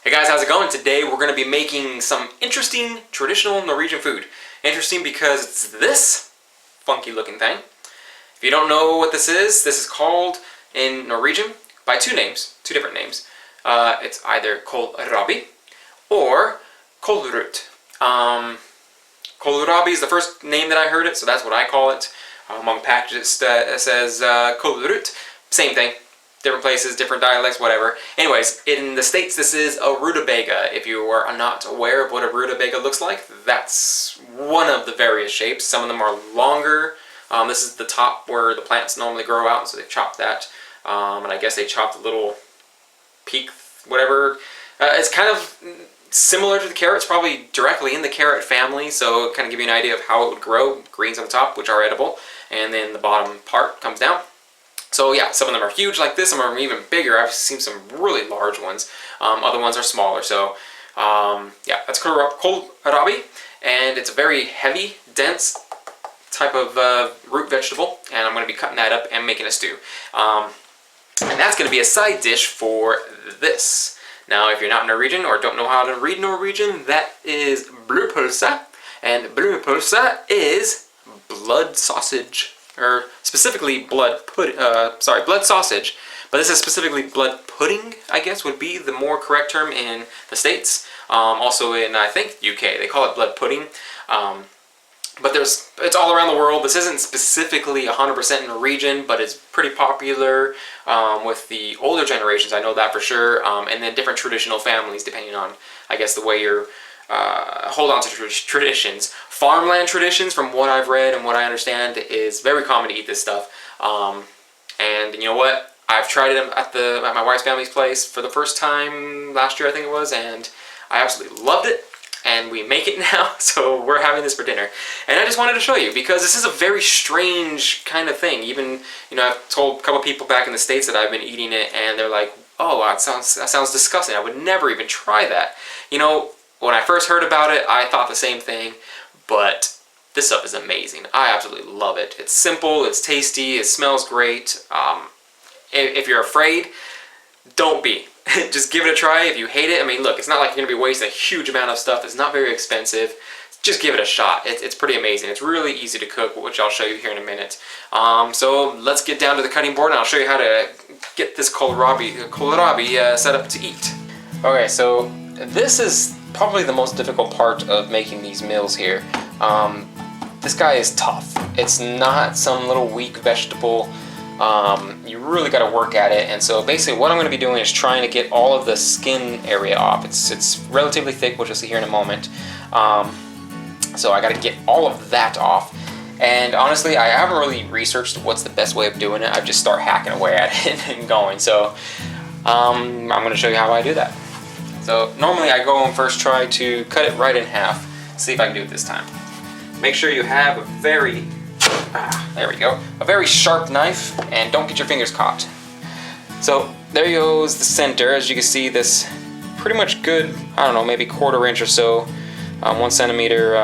Hey guys, how's it going? Today we're going to be making some interesting traditional Norwegian food. Interesting because it's this funky looking thing. If you don't know what this is called in Norwegian by two different names. It's either kålrabi or kålrot. Kålrabi is the first name that I heard it, so that's what I call it. Among packages it says kålrot, same thing. Different places, different dialects, whatever. Anyways, in the States, this is a rutabaga. If you are not aware of what a rutabaga looks like, that's one of the various shapes. Some of them are longer. This is the top where the plants normally grow out, so they've chopped that. And I guess they chopped the little peak, whatever. It's kind of similar to the carrots, probably directly in the carrot family, so kind of give you an idea of how it would grow. Greens on the top, which are edible, and then the bottom part comes down. So yeah, some of them are huge like this, some of them are even bigger. I've seen some really large ones. Other ones are smaller. So yeah, that's kålrabi, and it's a very heavy, dense type of root vegetable, and I'm going to be cutting that up and making a stew. And that's going to be a side dish for this. Now, if you're not Norwegian or don't know how to read Norwegian, that is blodpølse, and blodpølse is blood sausage. Or specifically blood sausage, but this is specifically blood pudding, I guess would be the more correct term in the States. Also in, I think, UK, they call it blood pudding. But it's all around the world. This isn't specifically 100% Norwegian, but it's pretty popular with the older generations, I know that for sure, and then different traditional families, depending on, I guess, the way you're hold on to traditions. Farmland traditions, from what I've read and what I understand, is very common to eat this stuff. And you know what? I've tried it at my wife's family's place for the first time last year, I think it was, and I absolutely loved it. And we make it now, so we're having this for dinner. And I just wanted to show you, because this is a very strange kind of thing. Even, you know, I've told a couple people back in the States that I've been eating it, and they're like, oh, that sounds disgusting. I would never even try that. You know, when I first heard about it, I thought the same thing, but this stuff is amazing. I absolutely love it. It's simple, it's tasty, it smells great. If you're afraid, don't be. Just give it a try. If you hate it, I mean, look, it's not like you're going to be wasting a huge amount of stuff. It's not very expensive. Just give it a shot. It's pretty amazing. It's really easy to cook, which I'll show you here in a minute. So let's get down to the cutting board, and I'll show you how to get this kålrabi set up to eat. Okay, so this is probably the most difficult part of making these meals here. This guy is tough. It's not some little weak vegetable. You really got to work at it, and so basically what I'm going to be doing is trying to get all of the skin area off. It's relatively thick, which you'll see here in a moment. So I got to get all of that off. And honestly, I haven't really researched what's the best way of doing it. I just start hacking away at it and going. So I'm going to show you how I do that. So normally I go and first try to cut it right in half. See if I can do it this time. Make sure you have a very, there we go, a very sharp knife, and don't get your fingers caught. So there goes the center. As you can see, this pretty much good, I don't know, maybe 1/4 inch or so, 1 centimeter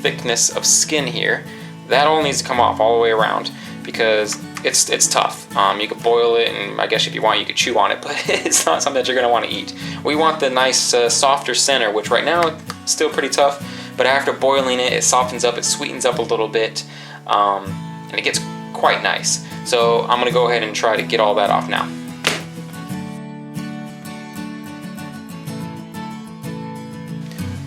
thickness of skin here. That all needs to come off all the way around, because it's tough. You could boil it, and I guess if you want you could chew on it, but it's not something that you're going to want to eat. We want the nice softer center, which right now is still pretty tough, but after boiling it, it softens up, it sweetens up a little bit, and it gets quite nice. So I'm going to go ahead and try to get all that off now.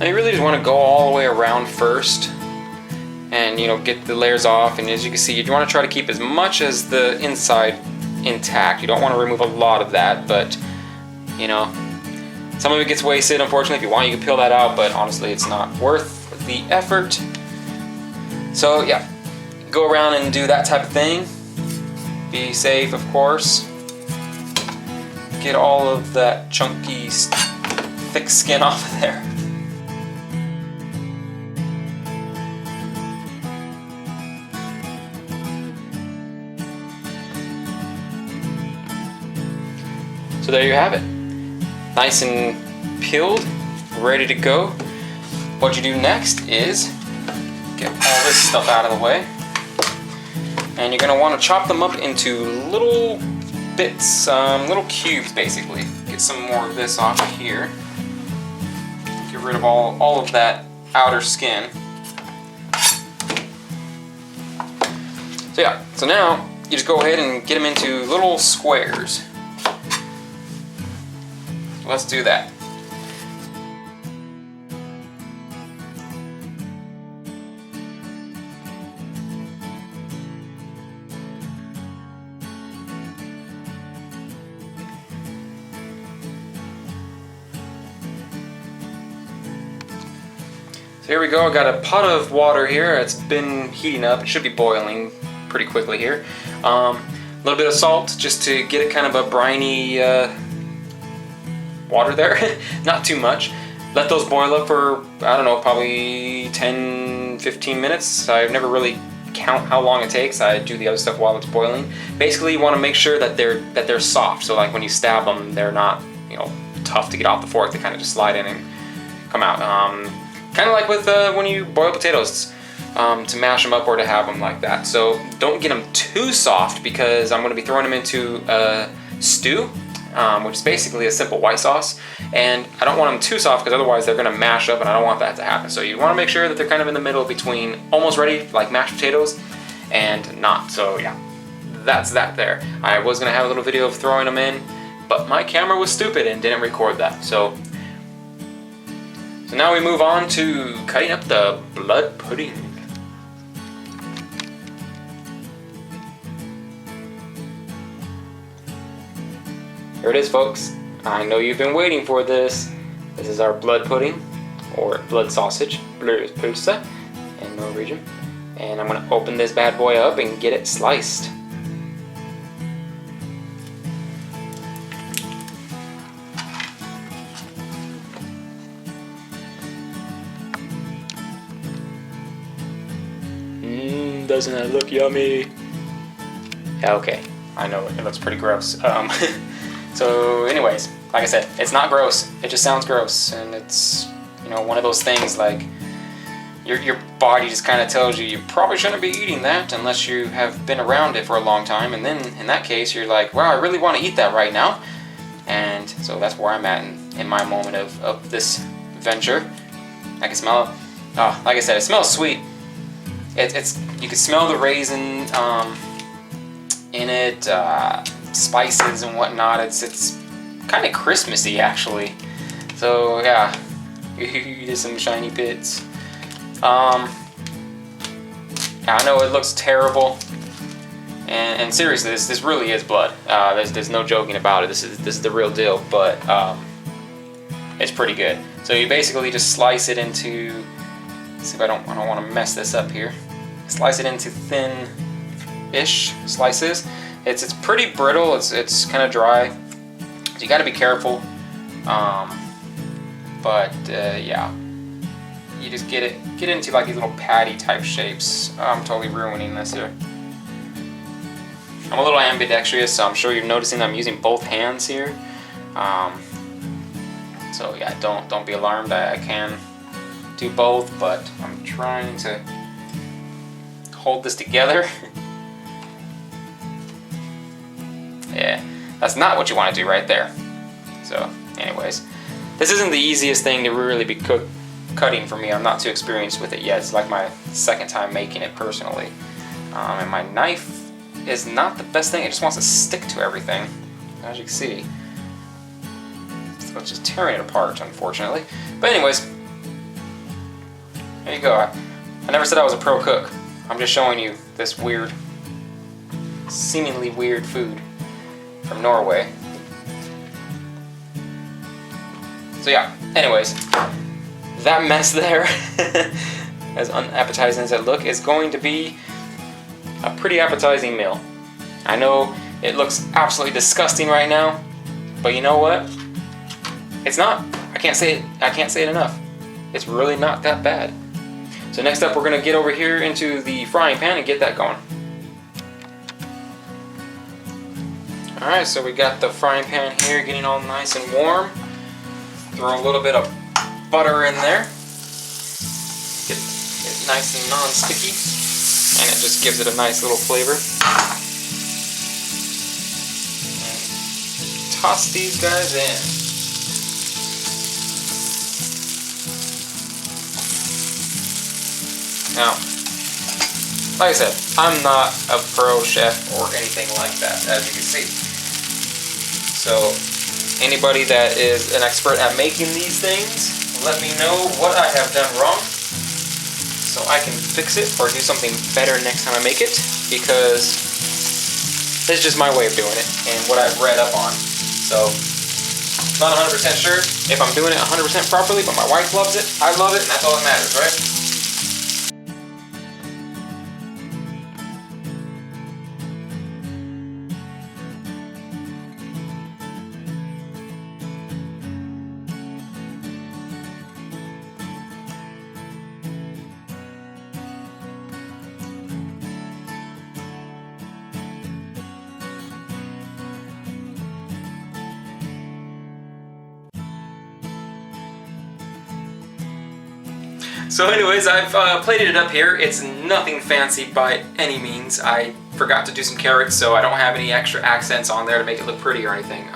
Now you really just want to go all the way around first, and, you know, get the layers off. And as you can see, you want to try to keep as much as the inside intact. You don't want to remove a lot of that, but, you know, some of it gets wasted, unfortunately. If you want, you can peel that out, but honestly, it's not worth the effort. So yeah, go around and do that type of thing. Be safe, of course. Get all of that chunky, thick skin off of there. So there you have it. Nice and peeled, ready to go. What you do next is get all this stuff out of the way. And you're going to want to chop them up into little bits, little cubes basically. Get some more of this off of here. Get rid of all of that outer skin. So yeah, so now you just go ahead and get them into little squares. Let's do that. So here we go, I got a pot of water here. It's been heating up, it should be boiling pretty quickly here. A little bit of salt just to get it kind of a briny water there, not too much. Let those boil up for, I don't know, probably 10-15 minutes. I've never really count how long it takes. I do the other stuff while it's boiling. Basically you want to make sure that they're soft, so like when you stab them they're not, you know, tough to get off the fork. They kind of just slide in and come out. Kind of like with when you boil potatoes, to mash them up or to have them like that. So don't get them too soft because I'm going to be throwing them into a stew, which is basically a simple white sauce. And I don't want them too soft because otherwise they're going to mash up and I don't want that to happen. So you want to make sure that they're kind of in the middle between almost ready, like mashed potatoes, and not. So yeah, that's that there. I was going to have a little video of throwing them in, but my camera was stupid and didn't record that. So now we move on to cutting up the blood pudding. Here it is, folks. I know you've been waiting for this. This is our blood pudding, or blood sausage, Blodpølse in Norwegian. And I'm going to open this bad boy up and get it sliced. Doesn't that look yummy? Yeah, okay. I know it looks pretty gross. So anyways, like I said, it's not gross. It just sounds gross, and it's, you know, one of those things like your body just kind of tells you probably shouldn't be eating that unless you have been around it for a long time, and then in that case you're like, wow, I really want to eat that right now. And so that's where I'm at in my moment of this venture. I can smell it. Oh, like I said, it smells sweet. It's you can smell the raisin in it, spices and whatnot. It's kind of Christmassy actually. So yeah, you get some shiny bits. I know it looks terrible, and seriously, this really is blood. There's no joking about it. This is the real deal. But it's pretty good. So you basically just slice it into. Let's see if I don't want to mess this up here. Slice it into thin-ish slices. It's pretty brittle. It's kind of dry. So you got to be careful. Yeah, you just get it into like these little patty type shapes. I'm totally ruining this here. I'm a little ambidextrous, so I'm sure you're noticing I'm using both hands here. So yeah, don't be alarmed. I can do both, but I'm trying to hold this together. Yeah, that's not what you want to do right there. So anyways, this isn't the easiest thing to really be cutting for me. I'm not too experienced with it yet. It's like my second time making it personally. And my knife is not the best thing. It just wants to stick to everything, as you can see. So it's just tearing it apart, unfortunately. But anyways, there you go. I never said I was a pro cook. I'm just showing you this weird, seemingly weird food from Norway. So yeah, anyways, that mess there, as unappetizing as it looks, is going to be a pretty appetizing meal. I know it looks absolutely disgusting right now, but you know what? It's not. I can't say it enough. It's really not that bad. So next up, we're going to get over here into the frying pan and get that going. Alright, so we got the frying pan here getting all nice and warm. Throw a little bit of butter in there. Get it nice and non-sticky. And it just gives it a nice little flavor. toss these guys in. Now, like I said, I'm not a pro chef or anything like that, as you can see. So, anybody that is an expert at making these things, let me know what I have done wrong so I can fix it or do something better next time I make it, because this is just my way of doing it and what I've read up on. So, not 100% sure if I'm doing it 100% properly, but my wife loves it, I love it, and that's all that matters, right? So anyways, I've plated it up here. It's nothing fancy by any means. I forgot to do some carrots, so I don't have any extra accents on there to make it look pretty or anything.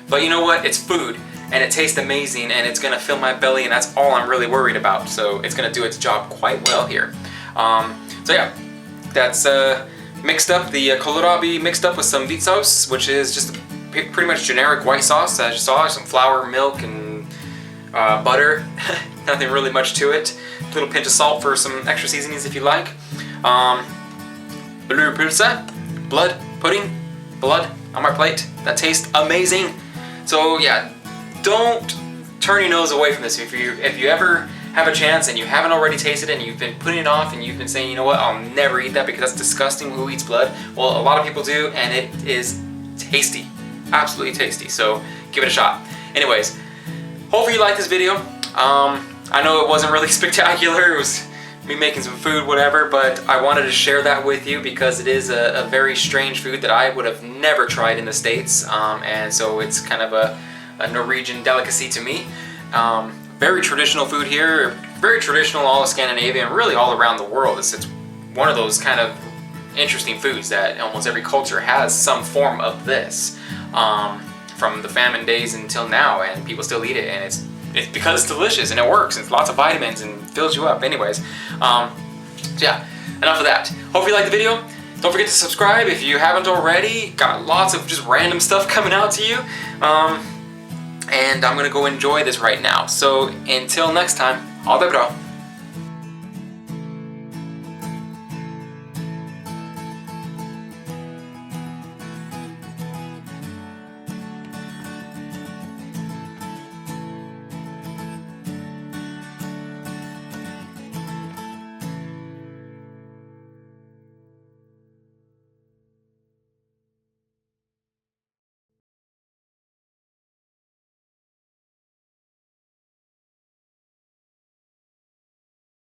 But you know what? It's food, and it tastes amazing, and it's gonna fill my belly, and that's all I'm really worried about. So it's gonna do its job quite well here. So yeah, that's mixed up, the kohlrabi mixed up with some wheat sauce, which is just pretty much generic white sauce, as you saw, some flour, milk, and butter. Nothing really much to it. A little pinch of salt for some extra seasonings if you like. Blodpølse, blood pudding, blood on my plate. That tastes amazing. So yeah, don't turn your nose away from this. If you ever have a chance and you haven't already tasted it and you've been putting it off and you've been saying, you know what, I'll never eat that because that's disgusting, who eats blood? Well, a lot of people do, and it is tasty. Absolutely tasty. So give it a shot. Anyways, hopefully you like this video. I know it wasn't really spectacular, it was me making some food, whatever, but I wanted to share that with you because it is a very strange food that I would have never tried in the States, and so it's kind of a Norwegian delicacy to me. Very traditional food here, very traditional all of Scandinavia and really all around the world. It's one of those kind of interesting foods that almost every culture has some form of this, from the famine days until now, and people still eat it, and it's because it's delicious and it works and it's lots of vitamins and fills you up. Anyways, so yeah, enough of that. Hope you liked the video. Don't forget to subscribe if you haven't already. Got lots of just random stuff coming out to you. And I'm gonna go enjoy this right now. So until next time, all the bra.